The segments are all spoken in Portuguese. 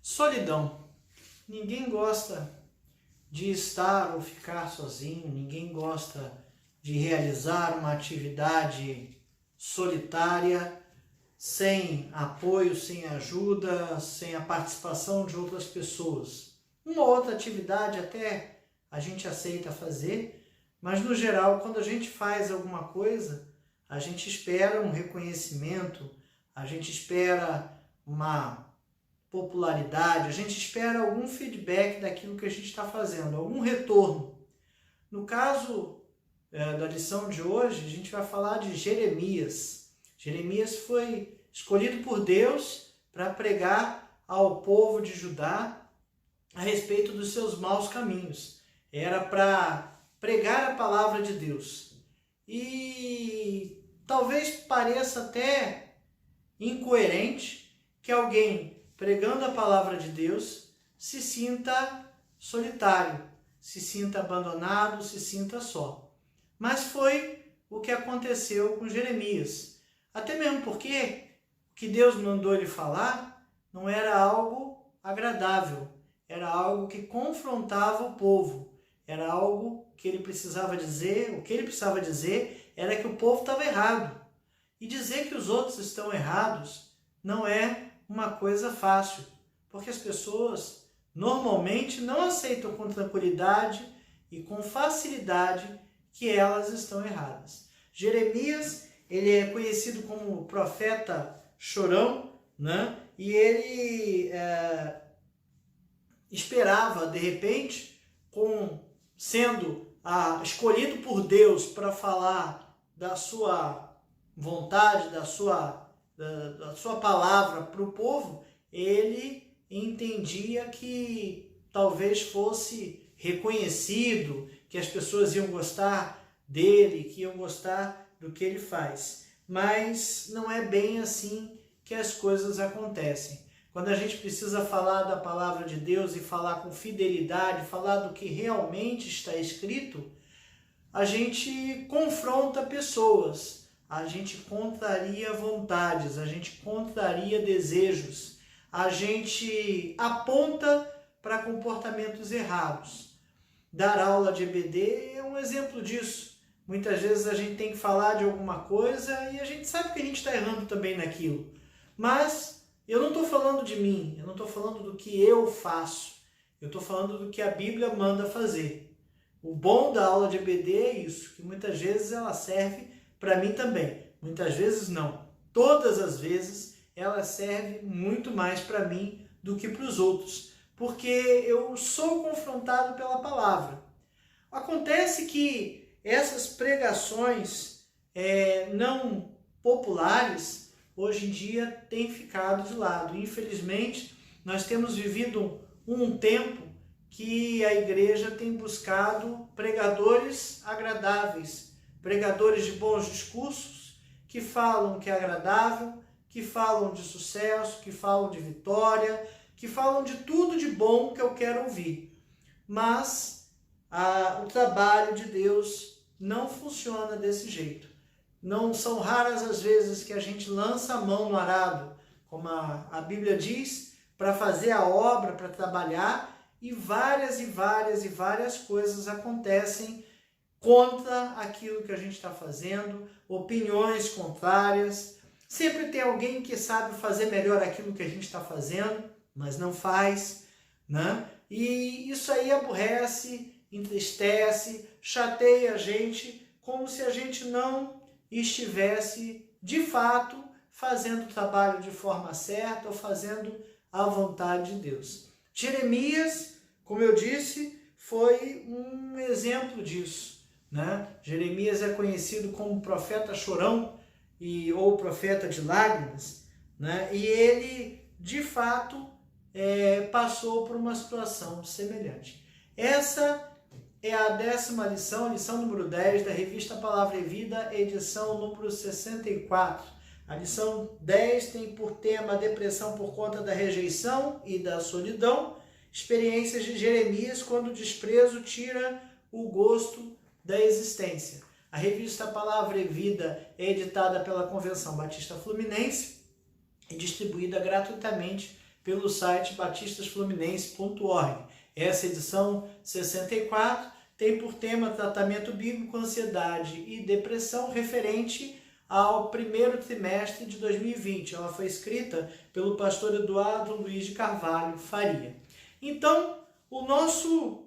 Solidão. Ninguém gosta de estar ou ficar sozinho, ninguém gosta de realizar uma atividade solitária, sem apoio, sem ajuda, sem a participação de outras pessoas. Uma outra atividade até a gente aceita fazer, mas no geral, quando a gente faz alguma coisa, a gente espera um reconhecimento, a gente espera uma popularidade, a gente espera algum feedback daquilo que a gente está fazendo, algum retorno. No caso da lição de hoje, a gente vai falar de Jeremias. Jeremias foi escolhido por Deus para pregar ao povo de Judá a respeito dos seus maus caminhos. Era para pregar a palavra de Deus. E talvez pareça até incoerente que alguém pregando a palavra de Deus se sinta solitário, se sinta abandonado, se sinta só. Mas foi o que aconteceu com Jeremias. Até mesmo porque o que Deus mandou ele falar não era algo agradável, era algo que confrontava o povo, era algo que ele precisava dizer, o que ele precisava dizer era que o povo estava errado. E dizer que os outros estão errados não é uma coisa fácil, porque as pessoas normalmente não aceitam com tranquilidade e com facilidade que elas estão erradas. Jeremias, ele é conhecido como profeta chorão, né? E ele esperava, de repente, sendo escolhido por Deus para falar da sua vontade, da sua palavra para o povo, ele entendia que talvez fosse reconhecido, que as pessoas iam gostar dele, que iam gostar do que ele faz. Mas não é bem assim que as coisas acontecem. Quando a gente precisa falar da palavra de Deus e falar com fidelidade, falar do que realmente está escrito, a gente confronta pessoas, a gente contraria vontades, a gente contraria desejos, a gente aponta para comportamentos errados. Dar aula de EBD é um exemplo disso. Muitas vezes a gente tem que falar de alguma coisa e a gente sabe que a gente está errando também naquilo. Mas eu não estou falando de mim, eu não estou falando do que eu faço, eu estou falando do que a Bíblia manda fazer. O bom da aula de EBD é isso, que muitas vezes ela serve para mim também. Muitas vezes não. Todas as vezes ela serve muito mais para mim do que para os outros, porque eu sou confrontado pela palavra. Acontece que essas pregações não populares hoje em dia têm ficado de lado. Infelizmente, nós temos vivido um tempo que a igreja tem buscado pregadores agradáveis, pregadores de bons discursos, que falam que é agradável, que falam de sucesso, que falam de vitória, que falam de tudo de bom que eu quero ouvir. Mas o trabalho de Deus não funciona desse jeito. Não são raras as vezes que a gente lança a mão no arado, como a Bíblia diz, para fazer a obra, para trabalhar, e várias coisas acontecem contra aquilo que a gente está fazendo, opiniões contrárias. Sempre tem alguém que sabe fazer melhor aquilo que a gente está fazendo, mas não faz, né? E isso aí aborrece, entristece, chateia a gente, como se a gente não estivesse, de fato, fazendo o trabalho de forma certa ou fazendo a vontade de Deus. Jeremias, como eu disse, foi um exemplo disso, né? Jeremias é conhecido como profeta chorão ou profeta de lágrimas, né? E ele, de fato, passou por uma situação semelhante. Essa é a 10ª lição, lição número 10 da revista Palavra e Vida, edição número 64. A lição 10 tem por tema a depressão por conta da rejeição e da solidão, experiências de Jeremias quando o desprezo tira o gosto da existência. A revista Palavra e Vida é editada pela Convenção Batista Fluminense e distribuída gratuitamente pelo site batistasfluminense.org. Essa edição 64 tem por tema tratamento bíblico, ansiedade e depressão referente ao primeiro trimestre de 2020. Ela foi escrita pelo pastor Eduardo Luiz de Carvalho Faria. Então, o nosso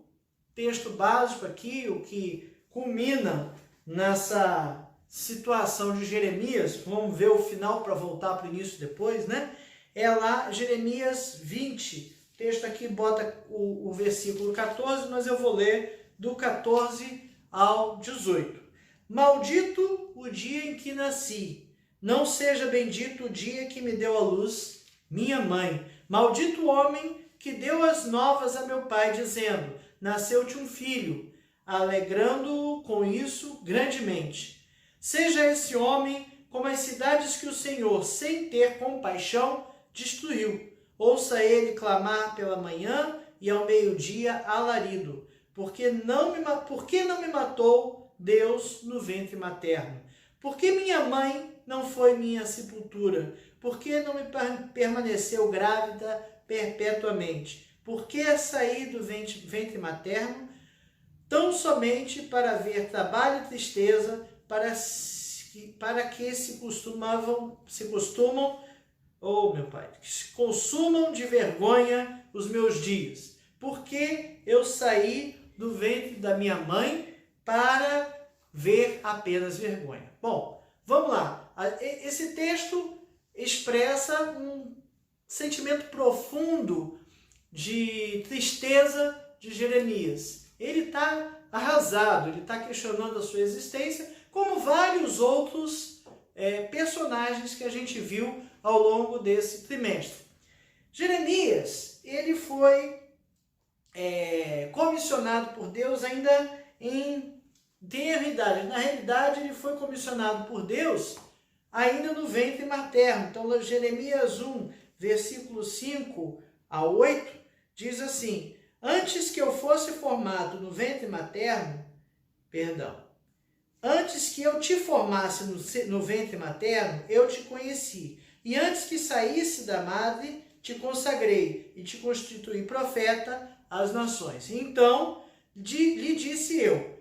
texto básico aqui, o que culmina nessa situação de Jeremias, vamos ver o final para voltar para o início depois, né? É lá Jeremias 20. O texto aqui bota o versículo 14, mas eu vou ler do 14 ao 18. Maldito o dia em que nasci, não seja bendito o dia que me deu à luz minha mãe. Maldito o homem que deu as novas a meu pai, dizendo, nasceu-te um filho, alegrando-o com isso grandemente. Seja esse homem como as cidades que o Senhor, sem ter compaixão, destruiu. Ouça ele clamar pela manhã e ao meio-dia alarido. Por que não me matou Deus no ventre materno? Por que minha mãe não foi minha sepultura? Por que não me permaneceu grávida perpetuamente? Por que saí do ventre materno tão somente para ver trabalho e tristeza, para que se consumam de vergonha os meus dias? Porque eu saí do ventre da minha mãe para ver apenas vergonha. Bom, vamos lá. Esse texto expressa um sentimento profundo de tristeza de Jeremias. Ele está arrasado, ele está questionando a sua existência, como vários outros personagens que a gente viu ao longo desse trimestre. Jeremias, ele foi comissionado por Deus ainda em tenra-idade. Na realidade, ele foi comissionado por Deus ainda no ventre materno. Então, Jeremias 1, versículos 5 a 8, diz assim, antes que eu fosse formado no ventre materno, antes que eu te formasse no ventre materno, eu te conheci. E antes que saísse da madre, te consagrei e te constituí profeta às nações. Então, lhe disse eu,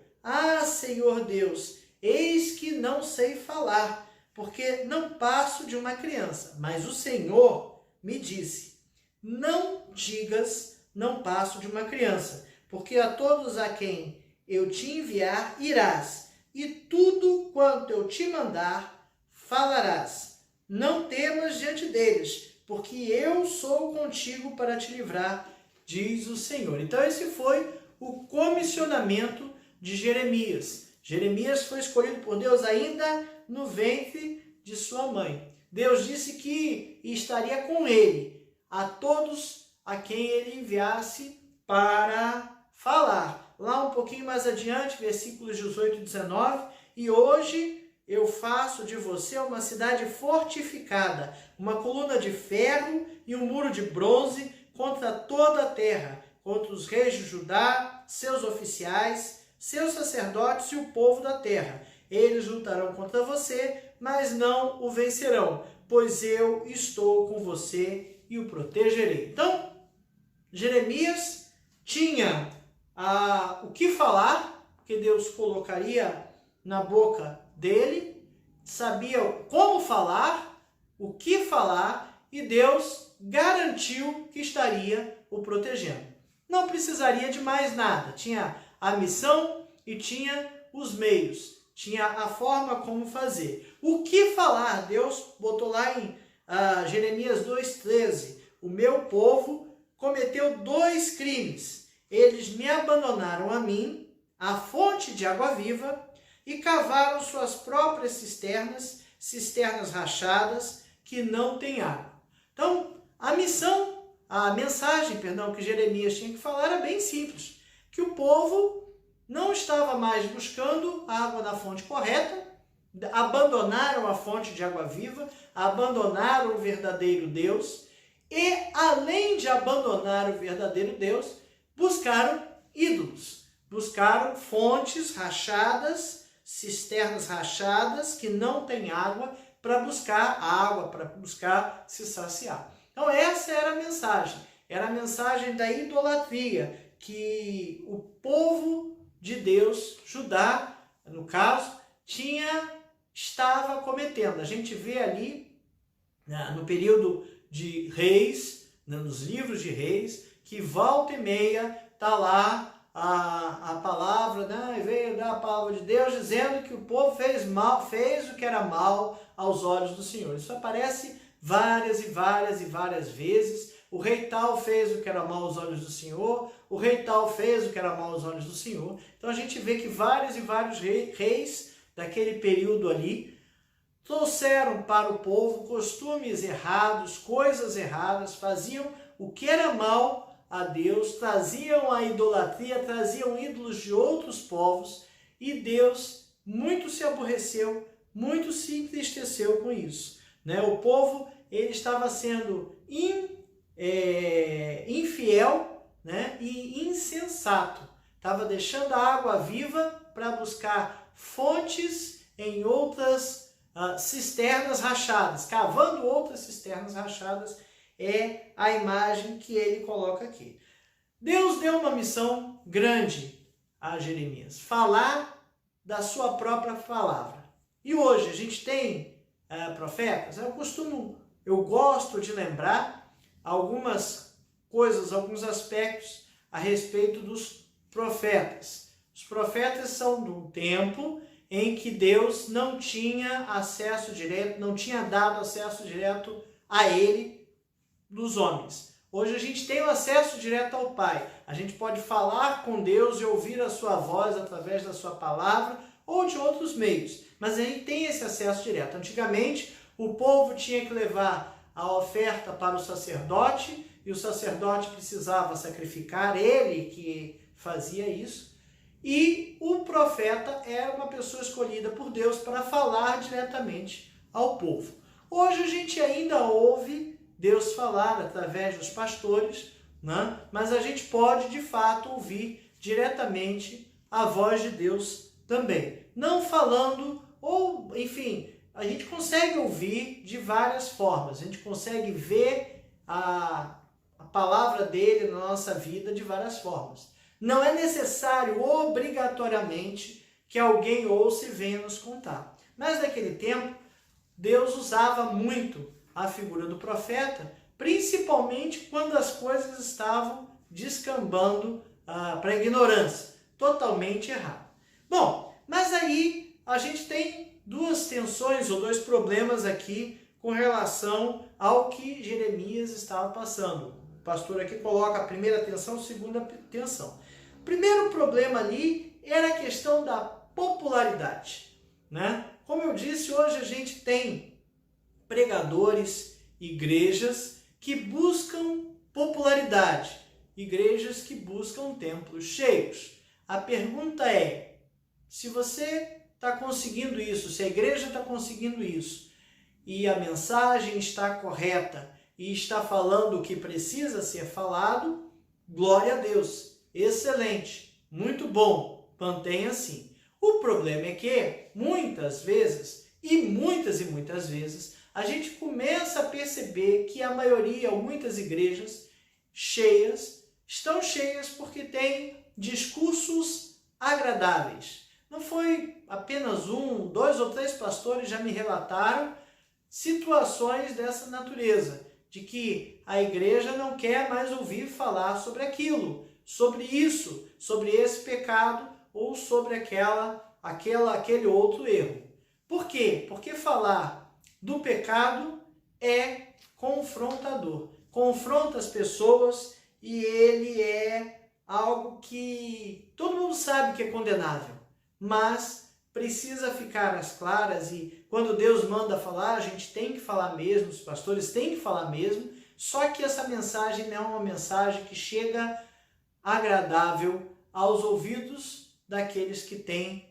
Senhor Deus, eis que não sei falar, porque não passo de uma criança. Mas o Senhor me disse, não digas, não passo de uma criança, porque a todos a quem eu te enviar irás, e tudo quanto eu te mandar falarás. Não temas diante deles, porque eu sou contigo para te livrar, diz o Senhor. Então esse foi o comissionamento de Jeremias. Jeremias foi escolhido por Deus ainda no ventre de sua mãe. Deus disse que estaria com ele, a todos a quem ele enviasse para falar. Lá um pouquinho mais adiante, versículos 18 e 19, e hoje eu faço de você uma cidade fortificada, uma coluna de ferro e um muro de bronze contra toda a terra, contra os reis de Judá, seus oficiais, seus sacerdotes e o povo da terra. Eles lutarão contra você, mas não o vencerão, pois eu estou com você e o protegerei. Então, Jeremias tinha o que falar, que Deus colocaria na boca dele, sabia como falar, o que falar, e Deus garantiu que estaria o protegendo. Não precisaria de mais nada, tinha a missão e tinha os meios, tinha a forma como fazer. O que falar? Deus botou lá em Jeremias 2,13, o meu povo cometeu 2 crimes. Eles me abandonaram a mim, a fonte de água viva, e cavaram suas próprias cisternas rachadas, que não têm água. Então, a mensagem que Jeremias tinha que falar era bem simples, que o povo não estava mais buscando a água da fonte correta, abandonaram a fonte de água viva, abandonaram o verdadeiro Deus, e além de abandonar o verdadeiro Deus, buscaram ídolos, buscaram fontes rachadas, cisternas rachadas que não têm água, para buscar água, para buscar se saciar. Então essa era a mensagem da idolatria que o povo de Deus, Judá, no caso, estava cometendo. A gente vê ali, no período de Reis, nos livros de Reis, que volta e meia está lá a palavra, veio da palavra de Deus dizendo que o povo fez o que era mal aos olhos do Senhor. Isso aparece várias e várias vezes. O rei tal fez o que era mal aos olhos do Senhor, o rei tal fez o que era mal aos olhos do Senhor. Então a gente vê que vários e vários reis daquele período ali trouxeram para o povo costumes errados, coisas erradas, faziam o que era mal a Deus, traziam a idolatria, traziam ídolos de outros povos, e Deus muito se aborreceu, muito se entristeceu com isso. O povo ele estava sendo infiel, e insensato. Estava deixando a água viva para buscar fontes em outras cisternas rachadas, cavando outras cisternas rachadas. É a imagem que ele coloca aqui. Deus deu uma missão grande a Jeremias, falar da sua própria palavra. E hoje a gente tem profetas. Eu gosto de lembrar algumas coisas, alguns aspectos a respeito dos profetas. Os profetas são de um tempo em que Deus não tinha acesso direto, não tinha dado acesso direto a ele dos homens. Hoje a gente tem o acesso direto ao Pai. A gente pode falar com Deus e ouvir a sua voz através da sua palavra ou de outros meios. Mas a gente tem esse acesso direto. Antigamente, o povo tinha que levar a oferta para o sacerdote e o sacerdote precisava sacrificar, ele que fazia isso. E o profeta era uma pessoa escolhida por Deus para falar diretamente ao povo. Hoje a gente ainda ouve Deus falar através dos pastores, mas a gente pode, de fato, ouvir diretamente a voz de Deus também. Não falando, ou, enfim, a gente consegue ouvir de várias formas. A gente consegue ver a palavra dele na nossa vida de várias formas. Não é necessário, obrigatoriamente, que alguém ouça e venha nos contar. Mas naquele tempo, Deus usava muito a figura do profeta, principalmente quando as coisas estavam descambando para a ignorância, totalmente errado. Bom, mas aí a gente tem duas tensões ou dois problemas aqui com relação ao que Jeremias estava passando. O pastor aqui coloca a primeira tensão, a segunda tensão. O primeiro problema ali era a questão da popularidade, Como eu disse, hoje a gente tem pregadores, igrejas que buscam popularidade, igrejas que buscam templos cheios. A pergunta é, se você está conseguindo isso, se a igreja está conseguindo isso, e a mensagem está correta, e está falando o que precisa ser falado, glória a Deus, excelente, muito bom, mantenha assim. O problema é que, muitas vezes, e muitas vezes, a gente começa a perceber que a maioria, ou muitas igrejas cheias, estão cheias porque têm discursos agradáveis. Não foi apenas um, dois ou três pastores já me relataram situações dessa natureza, de que a igreja não quer mais ouvir falar sobre aquilo, sobre isso, sobre esse pecado ou sobre aquele outro erro. Por quê? Porque falar do pecado é confrontador. Confronta as pessoas e ele é algo que todo mundo sabe que é condenável, mas precisa ficar às claras e quando Deus manda falar, a gente tem que falar mesmo, os pastores têm que falar mesmo, só que essa mensagem não é uma mensagem que chega agradável aos ouvidos daqueles que têm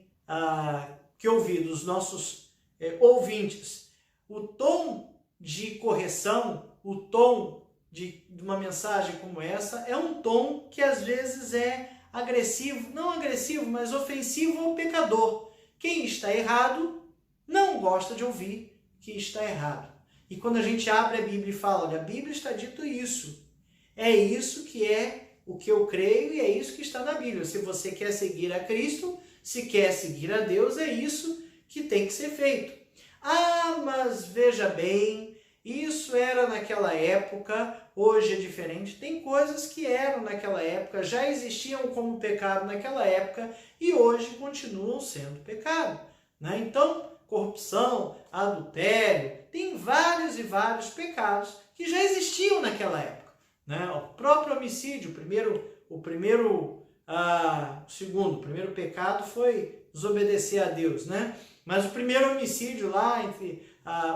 que ouvir, dos nossos ouvintes. O tom de correção, o tom de uma mensagem como essa é um tom que às vezes é agressivo, não agressivo, mas ofensivo ao pecador. Quem está errado não gosta de ouvir que está errado. E quando a gente abre a Bíblia e fala, olha, a Bíblia está dito isso. É isso que é o que eu creio e é isso que está na Bíblia. Se você quer seguir a Cristo, se quer seguir a Deus, é isso que tem que ser feito. Ah, mas veja bem, isso era naquela época, hoje é diferente. Tem coisas que eram naquela época, já existiam como pecado naquela época e hoje continuam sendo pecado, né? Então, corrupção, adultério, tem vários e vários pecados que já existiam naquela época, né? O próprio homicídio, o primeiro pecado foi desobedecer a Deus, né? Mas o primeiro homicídio lá entre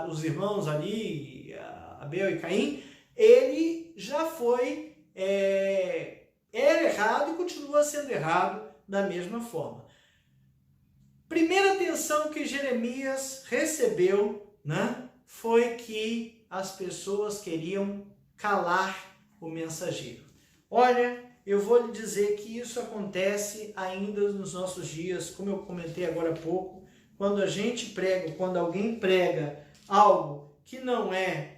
os irmãos ali, Abel e Caim, ele já foi era errado e continua sendo errado da mesma forma. Primeira atenção que Jeremias recebeu, né, foi que as pessoas queriam calar o mensageiro. Olha, eu vou lhe dizer que isso acontece ainda nos nossos dias, como eu comentei agora há pouco, quando a gente prega, quando alguém prega algo que não é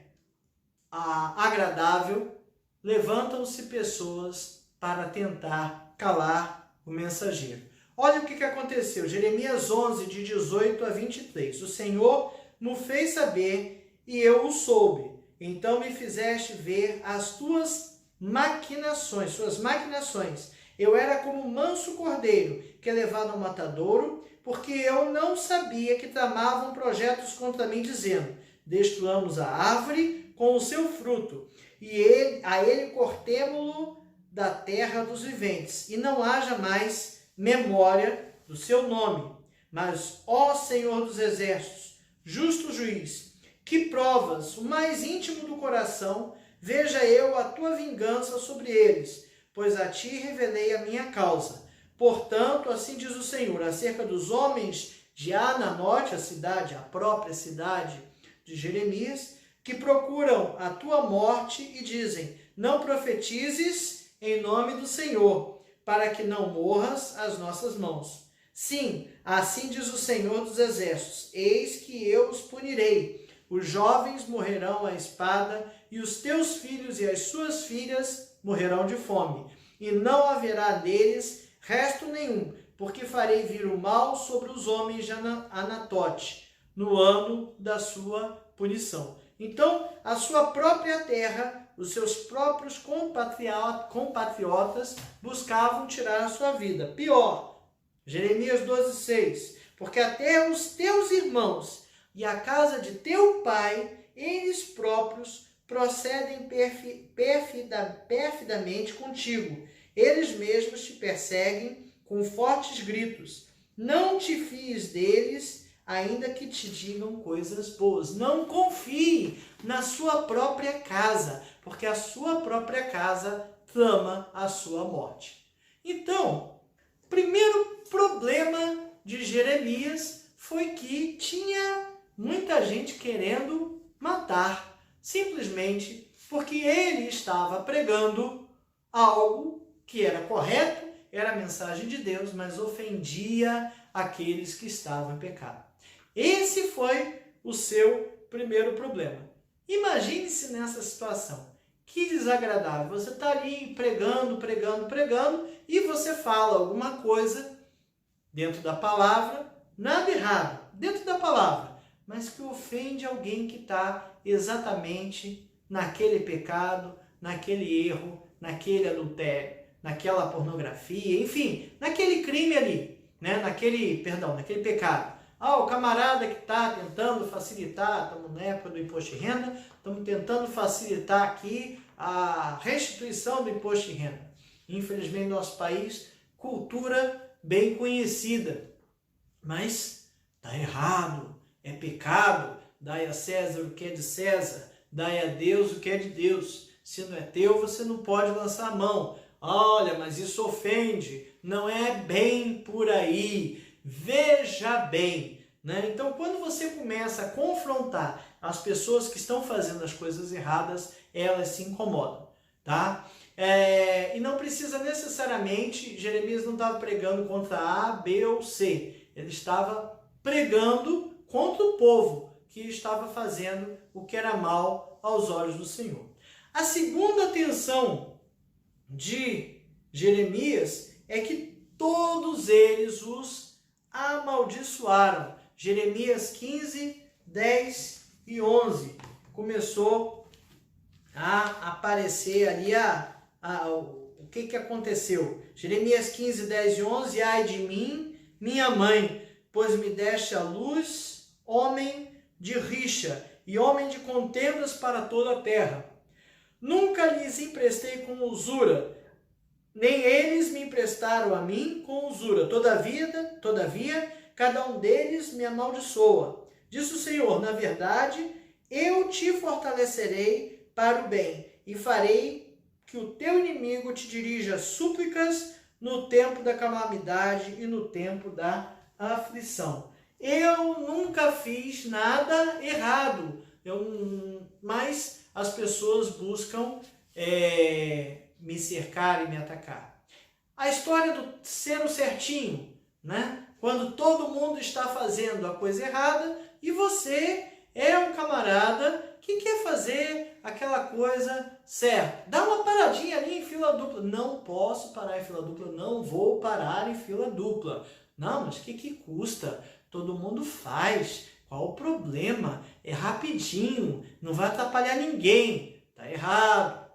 agradável, levantam-se pessoas para tentar calar o mensageiro. Olha o que aconteceu, Jeremias 11, de 18 a 23. O Senhor me fez saber e eu o soube. Então me fizeste ver as tuas maquinações. Eu era como um manso cordeiro que é levado ao matadouro, porque eu não sabia que tramavam projetos contra mim, dizendo, destruamos a árvore com o seu fruto, e a ele cortemo-lo da terra dos viventes, e não haja mais memória do seu nome. Mas, ó Senhor dos exércitos, justo juiz, que provas o mais íntimo do coração, veja eu a tua vingança sobre eles, pois a ti revelei a minha causa. Portanto, assim diz o Senhor, acerca dos homens de Ananote, a própria cidade de Jeremias, que procuram a tua morte e dizem, não profetizes em nome do Senhor, para que não morras às nossas mãos. Sim, assim diz o Senhor dos exércitos, eis que eu os punirei. Os jovens morrerão à espada, e os teus filhos e as suas filhas morrerão de fome. E não haverá deles resto nenhum, porque farei vir o mal sobre os homens de Anatote, no ano da sua punição. Então, a sua própria terra, os seus próprios compatriotas buscavam tirar a sua vida. Pior, Jeremias 12:6, porque até os teus irmãos e a casa de teu pai, eles próprios procedem perfidamente contigo. Eles mesmos te perseguem com fortes gritos. Não te fies deles, ainda que te digam coisas boas. Não confie na sua própria casa, porque a sua própria casa trama a sua morte. Então, o primeiro problema de Jeremias foi que tinha muita gente querendo matar, simplesmente porque ele estava pregando algo que era correto, era a mensagem de Deus, mas ofendia aqueles que estavam em pecado. Esse foi o seu primeiro problema. Imagine-se nessa situação. Que desagradável. Você está ali pregando, e você fala alguma coisa dentro da palavra, nada errado, dentro da palavra, mas que ofende alguém que está exatamente naquele pecado, naquele erro, naquele adultério, naquela pornografia, enfim, naquele crime ali, né? naquele pecado. O camarada que está tentando facilitar, estamos na época do imposto de renda, estamos tentando facilitar aqui a restituição do imposto de renda. Infelizmente, no nosso país, cultura bem conhecida, mas está errado, é pecado, dai a César o que é de César, dai a Deus o que é de Deus. Se não é teu, você não pode lançar a mão. Olha, mas isso ofende, não é bem por aí. Veja bem, né? Então, quando você começa a confrontar as pessoas que estão fazendo as coisas erradas, elas se incomodam, tá? E não precisa necessariamente, Jeremias não estava pregando contra A, B ou C. Ele estava pregando contra o povo que estava fazendo o que era mal aos olhos do Senhor. A segunda atenção de Jeremias é que todos eles os amaldiçoaram. Jeremias 15, 10 e 11. Começou a aparecer ali o que aconteceu. Jeremias 15, 10 e 11. Ai de mim, minha mãe, pois me deste à luz homem de rixa e homem de contendas para toda a terra. Nunca lhes emprestei com usura, nem eles me emprestaram a mim com usura. Todavia, cada um deles me amaldiçoa. Diz o Senhor, na verdade, eu te fortalecerei para o bem e farei que o teu inimigo te dirija súplicas no tempo da calamidade e no tempo da aflição. Eu nunca fiz nada errado, mas as pessoas buscam me cercar e me atacar. A história do ser o certinho, né? Quando todo mundo está fazendo a coisa errada e você é um camarada que quer fazer aquela coisa certa. Dá uma paradinha ali em fila dupla. Não posso parar em fila dupla, não vou parar em fila dupla. Não, mas o que custa? Todo mundo faz. Qual o problema? É rapidinho, não vai atrapalhar ninguém. Tá errado.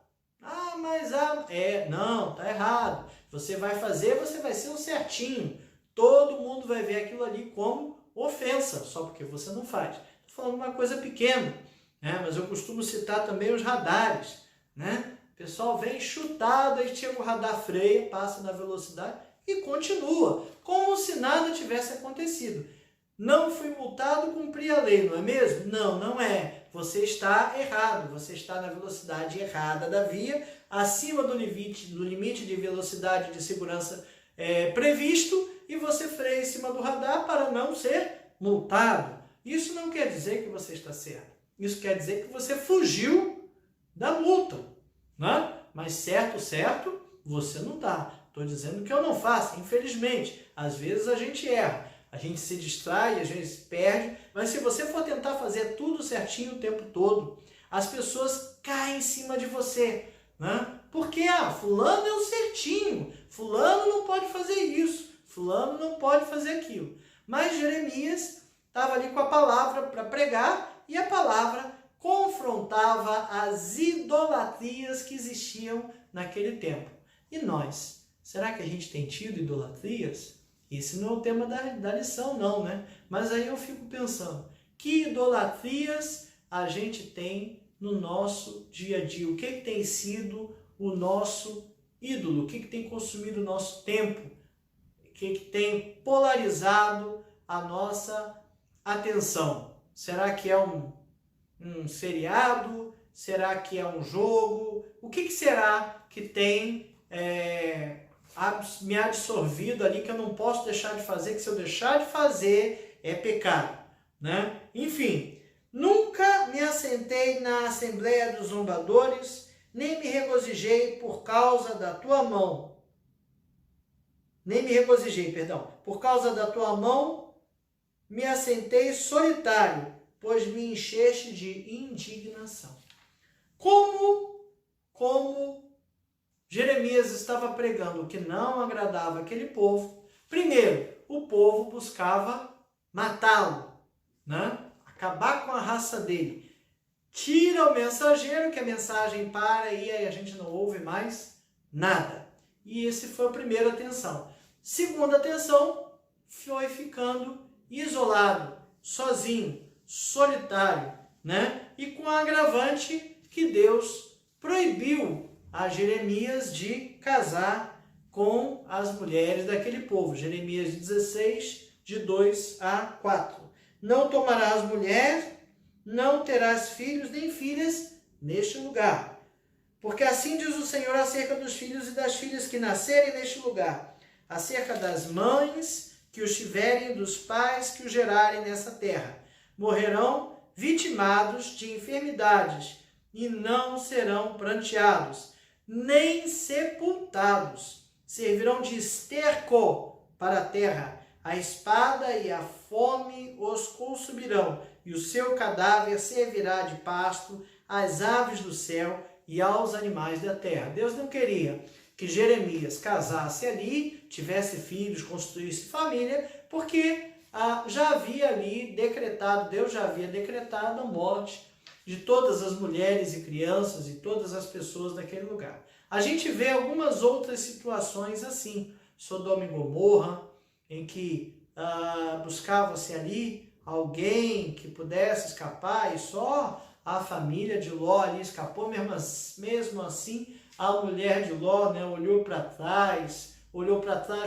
Não, tá errado. Você vai fazer, você vai ser um certinho. Todo mundo vai ver aquilo ali como ofensa, só porque você não faz. Estou falando uma coisa pequena, né? Mas eu costumo citar também os radares, né? O pessoal vem chutado, aí chega o radar, freia, passa na velocidade e continua, como se nada tivesse acontecido. Não fui multado, cumpri a lei, não é mesmo? Não, não é. Você está errado, você está na velocidade errada da via, acima do limite de velocidade de segurança previsto, e você freia em cima do radar para não ser multado. Isso não quer dizer que você está certo. Isso quer dizer que você fugiu da multa, né? Mas certo, você não está. Estou dizendo que eu não faço, infelizmente. Às vezes a gente erra. A gente se distrai, a gente se perde, mas se você for tentar fazer tudo certinho o tempo todo, as pessoas caem em cima de você, né? Porque, fulano é o certinho, fulano não pode fazer isso, fulano não pode fazer aquilo. Mas Jeremias estava ali com a palavra para pregar e a palavra confrontava as idolatrias que existiam naquele tempo. E nós? Será que a gente tem tido idolatrias? Esse não é o tema da lição, não, né? Mas aí eu fico pensando, que idolatrias a gente tem no nosso dia a dia? O que tem sido o nosso ídolo? O que tem consumido o nosso tempo? O que tem polarizado a nossa atenção? Será que é um seriado? Será que é um jogo? O que será que tem me absorvido ali, que eu não posso deixar de fazer, que se eu deixar de fazer é pecado, né? Enfim, nunca me assentei na assembleia dos zombadores, nem me regozijei por causa da tua mão. Por causa da tua mão me assentei solitário, pois me encheste de indignação. Como Jeremias estava pregando o que não agradava aquele povo. Primeiro, o povo buscava matá-lo, né? Acabar com a raça dele. Tira o mensageiro, que a mensagem para e aí a gente não ouve mais nada. E esse foi a primeira atenção. Segunda atenção, foi ficando isolado, sozinho, solitário, né? E com a agravante que Deus proibiu a Jeremias de casar com as mulheres daquele povo. Jeremias 16, de 2 a 4. Não tomarás mulher, não terás filhos nem filhas neste lugar. Porque assim diz o Senhor acerca dos filhos e das filhas que nascerem neste lugar, acerca das mães que os tiverem, dos pais que os gerarem nessa terra. Morrerão vitimados de enfermidades e não serão pranteados, nem sepultados. Servirão de esterco para a terra. A espada e a fome os consumirão, e o seu cadáver servirá de pasto às aves do céu e aos animais da terra. Deus não queria que Jeremias casasse ali, tivesse filhos, construísse família, porque já havia ali decretado, Deus já havia decretado a morte de todas as mulheres e crianças e todas as pessoas daquele lugar. A gente vê algumas outras situações assim, Sodoma e Gomorra, em que buscava-se ali alguém que pudesse escapar e só a família de Ló ali escapou, mesmo assim a mulher de Ló, né, olhou para trás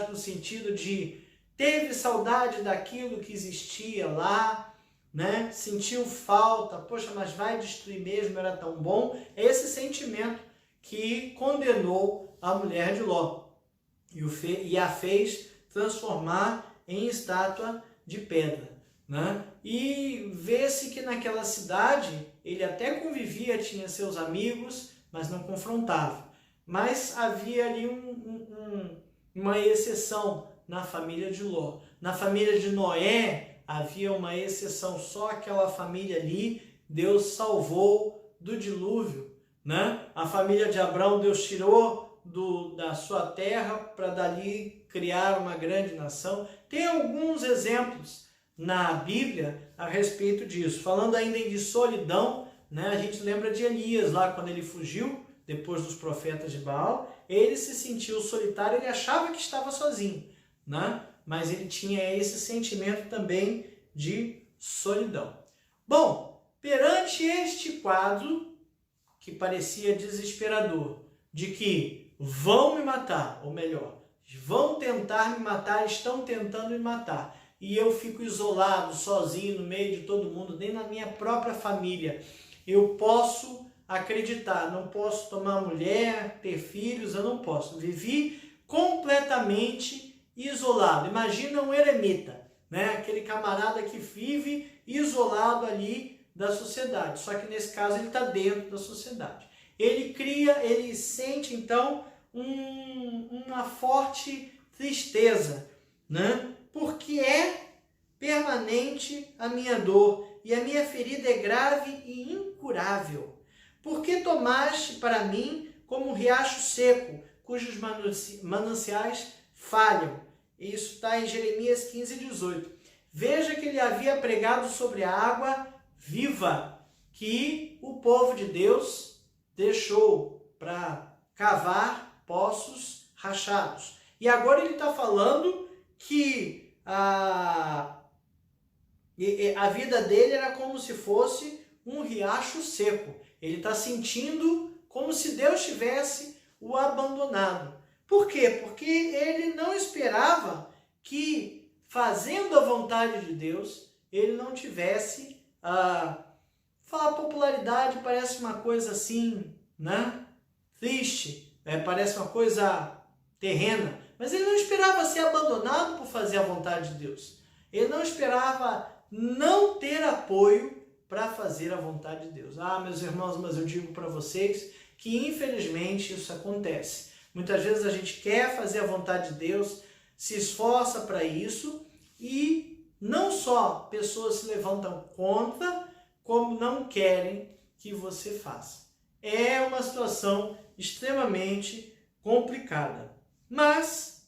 no sentido de teve saudade daquilo que existia lá, né, sentiu falta, poxa, mas vai destruir mesmo, era tão bom. É esse sentimento que condenou a mulher de Ló e a fez transformar em estátua de pedra, né? E vê-se que naquela cidade ele até convivia, tinha seus amigos, mas não confrontava. Mas havia ali uma exceção na família de Ló. Na família de Noé havia uma exceção, só aquela família ali Deus salvou do dilúvio, né? A família de Abraão Deus tirou da sua terra para dali criar uma grande nação. Tem alguns exemplos na Bíblia a respeito disso. Falando ainda de solidão, né, a gente lembra de Elias lá quando ele fugiu depois dos profetas de Baal. Ele se sentiu solitário, ele achava que estava sozinho, né? Mas ele tinha esse sentimento também de solidão. Bom, perante este quadro que parecia desesperador, de que vão me matar, ou melhor, vão tentar me matar, estão tentando me matar, e eu fico isolado, sozinho, no meio de todo mundo, nem na minha própria família. Eu posso acreditar, não posso tomar mulher, ter filhos, eu não posso. Vivi completamente isolado. Imagina um eremita, né? Aquele camarada que vive isolado ali da sociedade, só que nesse caso ele está dentro da sociedade. Ele sente então uma forte tristeza, né? Porque é permanente a minha dor e a minha ferida é grave e incurável. Porque tomaste para mim como um riacho seco, cujos mananciais falham. Isso está em Jeremias 15:18. Veja que ele havia pregado sobre a água viva que o povo de Deus deixou para cavar poços rachados. E agora ele está falando que a vida dele era como se fosse um riacho seco. Ele está sentindo como se Deus tivesse o abandonado. Por quê? Porque ele não esperava que, fazendo a vontade de Deus, ele não tivesse falar popularidade parece uma coisa assim, né? Triste, parece uma coisa terrena, mas ele não esperava ser abandonado por fazer a vontade de Deus. Ele não esperava não ter apoio para fazer a vontade de Deus. Meus irmãos, mas eu digo para vocês que infelizmente isso acontece. Muitas vezes a gente quer fazer a vontade de Deus, se esforça para isso e não só pessoas se levantam contra, como não querem que você faça. É uma situação extremamente complicada. Mas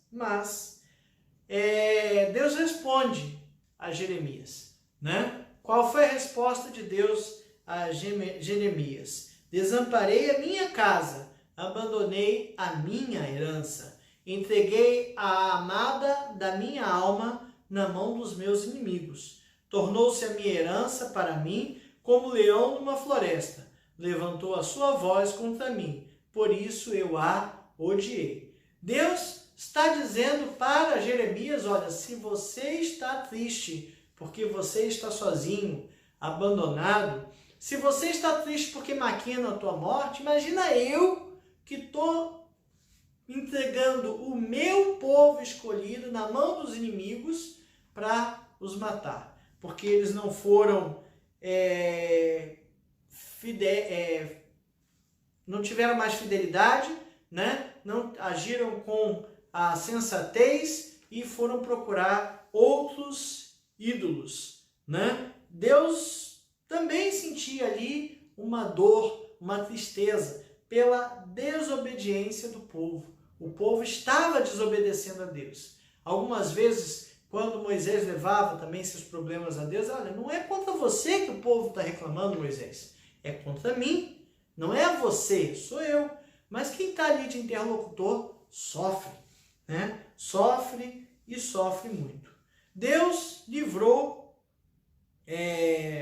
Deus responde a Jeremias, né? Qual foi a resposta de Deus a Jeremias? Desamparei a minha casa, abandonei a minha herança, entreguei a amada da minha alma na mão dos meus inimigos. Tornou-se a minha herança para mim como leão numa floresta. Levantou a sua voz contra mim, por isso eu a odiei. Deus está dizendo para Jeremias, olha, se você está triste porque você está sozinho, abandonado, se você está triste porque maquina a tua morte, imagina eu que estou entregando o meu povo escolhido na mão dos inimigos para os matar, porque eles não foram não tiveram mais fidelidade, né? Não agiram com a sensatez e foram procurar outros ídolos, né? Deus também sentia ali uma dor, uma tristeza pela desobediência do povo. O povo estava desobedecendo a Deus. Algumas vezes, quando Moisés levava também seus problemas a Deus, olha, não é contra você que o povo está reclamando, Moisés, é contra mim. Não é você, sou eu. Mas quem está ali de interlocutor sofre, né? Sofre e sofre muito. Deus livrou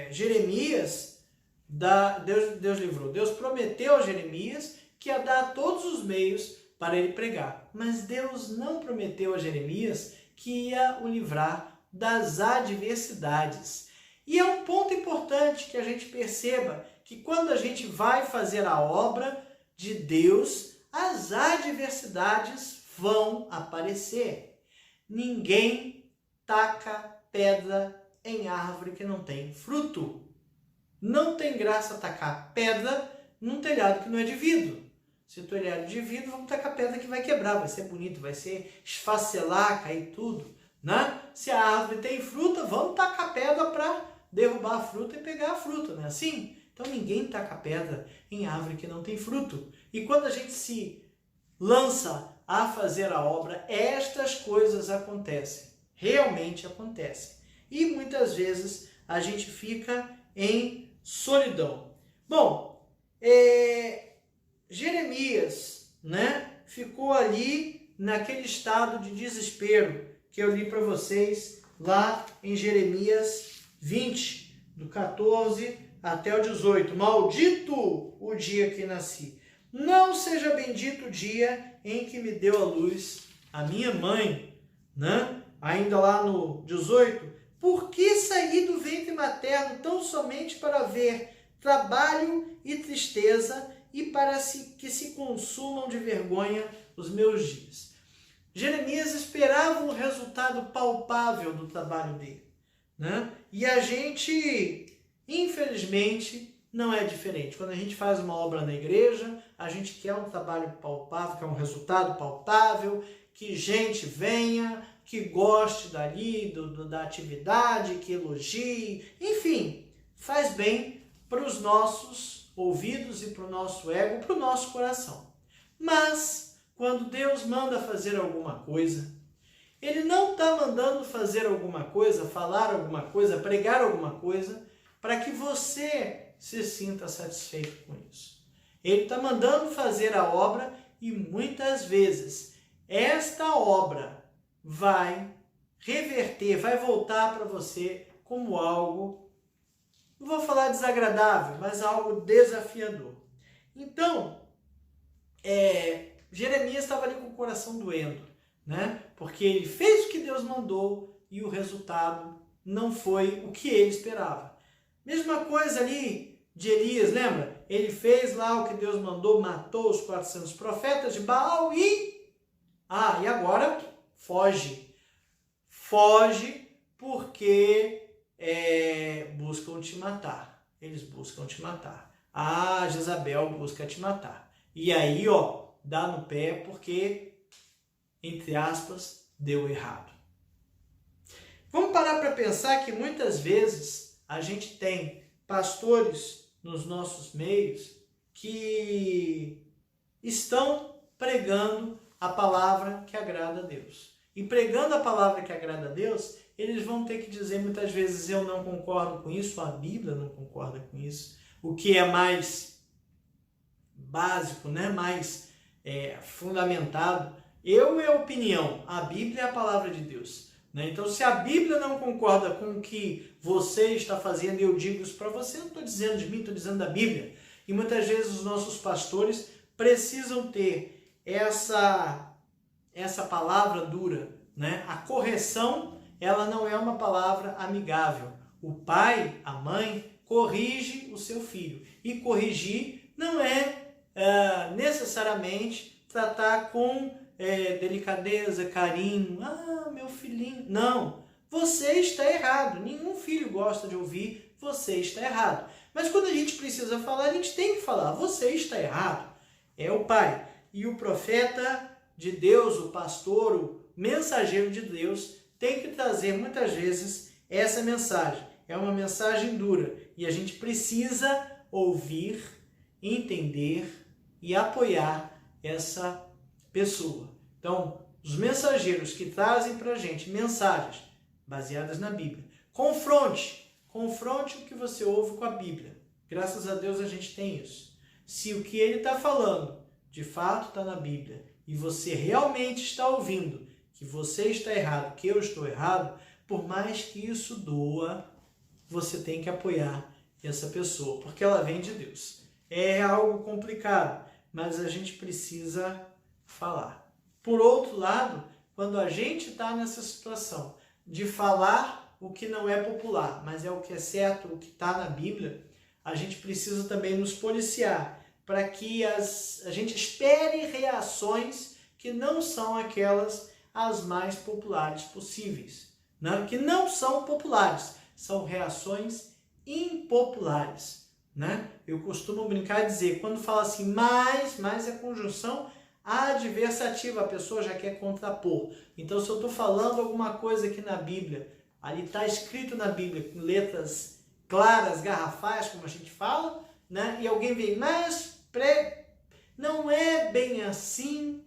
Jeremias, Deus prometeu a Jeremias que ia dar todos os meios para ele pregar. Mas Deus não prometeu a Jeremias que ia o livrar das adversidades. E é um ponto importante que a gente perceba que quando a gente vai fazer a obra de Deus, as adversidades vão aparecer. Ninguém taca pedra em árvore que não tem fruto. Não tem graça tacar pedra num telhado que não é de vidro. Se o telhado é de vidro, vamos tacar pedra que vai quebrar, vai ser bonito, vai ser esfacelar, cair tudo, né? Se a árvore tem fruta, vamos tacar pedra para derrubar a fruta e pegar a fruta, não é assim? Então ninguém taca pedra em árvore que não tem fruto. E quando a gente se lança a fazer a obra, estas coisas acontecem, realmente acontecem. E muitas vezes a gente fica em solidão. Bom, Jeremias, né, ficou ali naquele estado de desespero que eu li para vocês lá em Jeremias 20, do 14 até o 18. Maldito o dia que nasci. Não seja bendito o dia em que me deu a luz a minha mãe, né? Ainda lá no 18. Por que saí do ventre materno tão somente para ver trabalho e tristeza e para que se consumam de vergonha os meus dias? Jeremias esperava um resultado palpável do trabalho dele, né? E a gente, infelizmente, não é diferente. Quando a gente faz uma obra na igreja, a gente quer um trabalho palpável, quer um resultado palpável, que gente venha, que goste dali, da atividade, que elogie, enfim, faz bem para os nossos ouvidos e para o nosso ego, para o nosso coração. Mas, quando Deus manda fazer alguma coisa, Ele não está mandando fazer alguma coisa, falar alguma coisa, pregar alguma coisa, para que você se sinta satisfeito com isso. Ele está mandando fazer a obra e muitas vezes esta obra vai reverter, vai voltar para você como algo, não vou falar desagradável, mas algo desafiador. Então, Jeremias estava ali com o coração doendo, né? Porque ele fez o que Deus mandou e o resultado não foi o que ele esperava. Mesma coisa ali de Elias, lembra? Ele fez lá o que Deus mandou, matou os 400 profetas de Baal e agora foge. Foge porque buscam te matar. Eles buscam te matar. Jezabel busca te matar. E aí, dá no pé porque, entre aspas, deu errado. Vamos parar para pensar que muitas vezes a gente tem pastores nos nossos meios que estão pregando a palavra que agrada a Deus. E pregando a palavra que agrada a Deus, eles vão ter que dizer muitas vezes: eu não concordo com isso, a Bíblia não concorda com isso. O que é mais básico, né? Mais fundamentado. É opinião, a Bíblia é a palavra de Deus. Né? Então, se a Bíblia não concorda com o que você está fazendo, eu digo isso para você, não estou dizendo de mim, estou dizendo da Bíblia. E muitas vezes os nossos pastores precisam ter essa palavra dura. Né? A correção, ela não é uma palavra amigável. O pai, a mãe, corrige o seu filho. E corrigir não é necessariamente tratar com delicadeza, carinho. Meu filhinho. Não, você está errado. Nenhum filho gosta de ouvir você está errado. Mas quando a gente precisa falar, a gente tem que falar, você está errado. É o pai. E o profeta de Deus, o pastor, o mensageiro de Deus, tem que trazer muitas vezes essa mensagem. é uma mensagem dura e a gente precisa ouvir, entender e apoiar essa pessoa. Então, os mensageiros que trazem para a gente mensagens baseadas na Bíblia, confronte o que você ouve com a Bíblia. Graças a Deus a gente tem isso. Se o que ele está falando de fato está na Bíblia e você realmente está ouvindo que você está errado, que eu estou errado, por mais que isso doa, você tem que apoiar essa pessoa, porque ela vem de Deus. É algo complicado, mas a gente precisa falar. Por outro lado, quando a gente está nessa situação de falar o que não é popular, mas é o que é certo, o que está na Bíblia, a gente precisa também nos policiar para que a gente espere reações que não são aquelas as mais populares possíveis. Né? Que não são populares, são reações impopulares. Né? Eu costumo brincar e dizer, quando fala assim, mais é conjunção adversativa, a pessoa já quer contrapor. Então, se eu estou falando alguma coisa aqui na Bíblia, ali está escrito na Bíblia, com letras claras, garrafais, como a gente fala, né? E alguém vem, mas não é bem assim,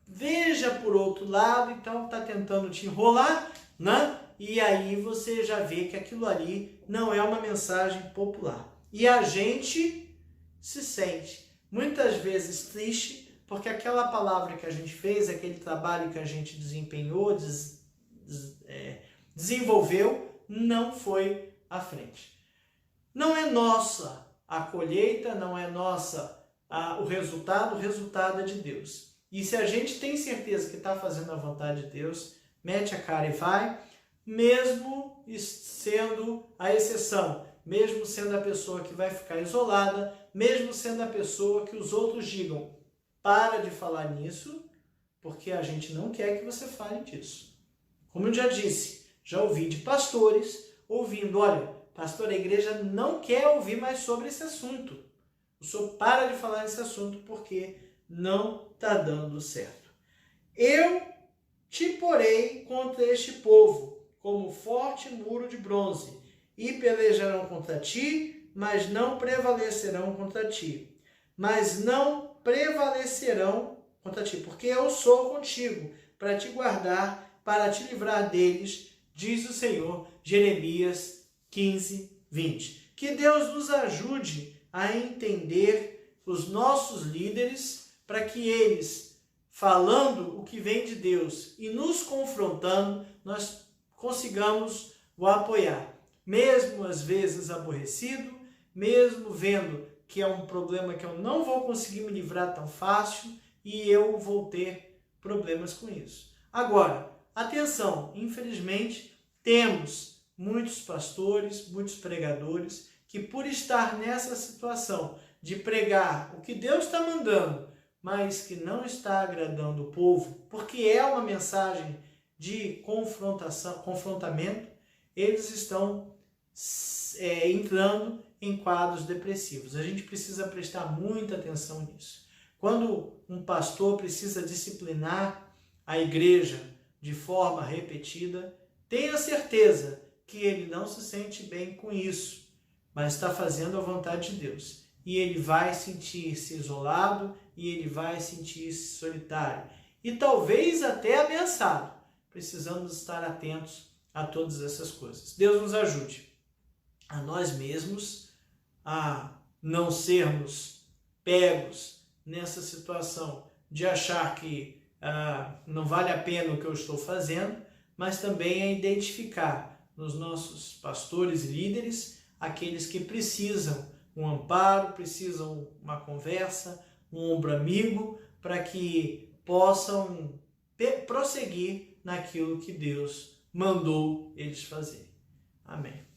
veja por outro lado, então está tentando te enrolar, né? E aí você já vê que aquilo ali não é uma mensagem popular. E a gente se sente muitas vezes triste, porque aquela palavra que a gente fez, aquele trabalho que a gente desempenhou, desenvolveu, não foi à frente. Não é nossa a colheita, não é nossa o resultado é de Deus. E se a gente tem certeza que está fazendo a vontade de Deus, mete a cara e vai, mesmo sendo a exceção, mesmo sendo a pessoa que vai ficar isolada, mesmo sendo a pessoa que os outros digam, para de falar nisso, porque a gente não quer que você fale disso. Como eu já disse, já ouvi de pastores ouvindo, olha, pastor, a igreja não quer ouvir mais sobre esse assunto. O senhor para de falar nesse assunto porque não está dando certo. Eu te porei contra este povo, como forte muro de bronze, e pelejarão contra ti, mas não prevalecerão contra ti. Mas não prevalecerão contra ti, porque eu sou contigo, para te guardar, para te livrar deles, diz o Senhor. Jeremias 15, 20. Que Deus nos ajude a entender os nossos líderes, para que eles, falando o que vem de Deus e nos confrontando, nós consigamos o apoiar. Mesmo às vezes aborrecido, mesmo vendo que é um problema que eu não vou conseguir me livrar tão fácil e eu vou ter problemas com isso. Agora, atenção, infelizmente, temos muitos pastores, muitos pregadores que por estar nessa situação de pregar o que Deus está mandando, mas que não está agradando o povo, porque é uma mensagem de confrontamento, eles estão entrando em quadros depressivos. A gente precisa prestar muita atenção nisso. Quando um pastor precisa disciplinar a igreja de forma repetida, tenha certeza que ele não se sente bem com isso, mas está fazendo a vontade de Deus. E ele vai sentir-se isolado e ele vai sentir-se solitário. E talvez até ameaçado. Precisamos estar atentos a todas essas coisas. Deus nos ajude a nós mesmos a não sermos pegos nessa situação de achar que não vale a pena o que eu estou fazendo, mas também a identificar nos nossos pastores e líderes aqueles que precisam um amparo, precisam uma conversa, um ombro amigo, para que possam prosseguir naquilo que Deus mandou eles fazerem. Amém.